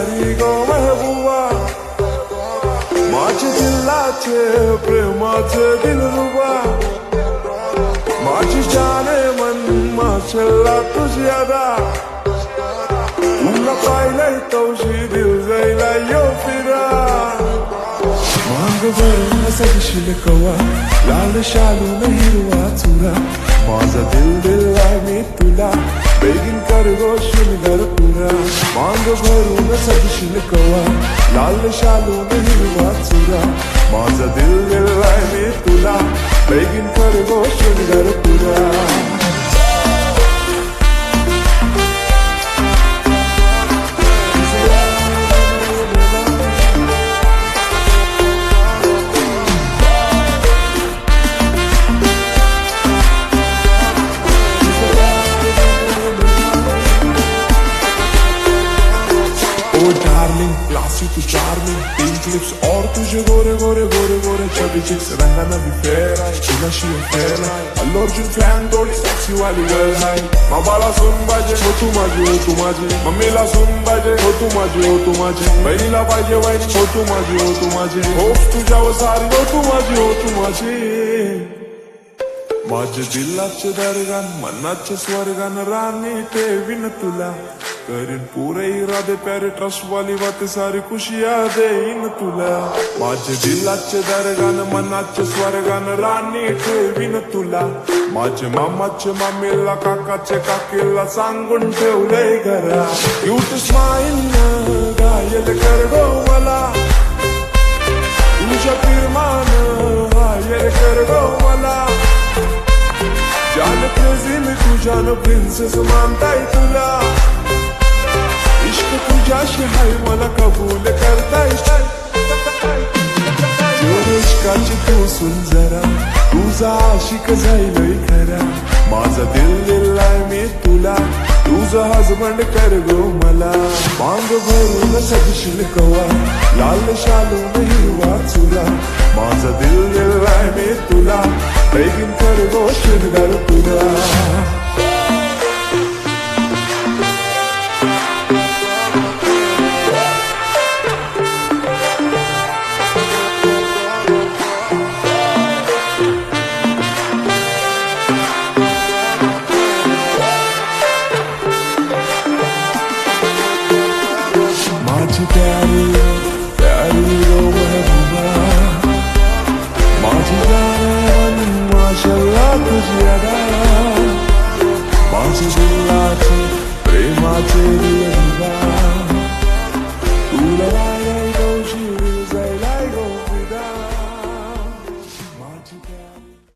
प्यारी गो महबूबा, माझे दिलाचे प्रेमाचे दिलरुबा, माझी जाने मन माशल्ला तुझी अदा, तुला पाहिलंय तवशी दिल जायला यो फिरा. मांग भरून सगशील कवा, लाल शालून हिरवा चुरा, माझा दिल दिलाय मी तुला, बेगीन कर गो शिणगार पुरा. मांग भरून सगशील कवा, लाल शालून हिरवा चुरा, माझा दिल दिलाय मी तुला, बेगीन कर गो शिणगार पुरा. Classy to charming, pink lips और तुझे गोरे गोरे गोरे गोरे chubby cheeks, रंगाना भी fair है, तुला शी fair है, अल्लू अर्जुन fan थोड़ी sexy वाली girl है. माबाला सुन बाजे, हो तू माझी, मम्मीला सुन बाजे, हो तू माझी, बहिणीला पाहिजे वहिनी, हो तू माझी, होप तुझ्यावर सारी, हो तू माझी. माझे दिलाचे दरगान, मनाचे स्वर्गान, राणी ठेवीन तुला, करीन पुरे इरादे प्यारे ट्रस्ट वाली बातें सारी खुशियां देईन तुला. माझे दिलाचे दरगान, मनाचे स्वर्गान, राणी ठेवीन तुला, माझे मामाचे मामीला, काकाचे काकीला सांगून ठेवलंय घरा. क्यूट स्माईल घायल कर गो मला, तुझ्या प्रेमान घायल कर गो मला, जान क्रेझी मी तुझ्यान प्रिन्सेस मानताय तुला, इश्क तुझ्याशी हाय मला कबूल करताय. इश्काची तू सुन जरा, तुझा आशिक जाईलय खरा, माझा दिल दिलाय मी तुला, तुझा हजबंड कर गो मला. मांग भरून सगशील कवा, लाल शालून हिरवा चुरा, माझा दिल दिलाय मी तुला, बेगीन कर गो शिणगार पुरा. माझी प्यारी प्यारी गो महबूबा, माझी जान माशल्ला तुझी अदा, माझे दिलाचे प्रेमाचे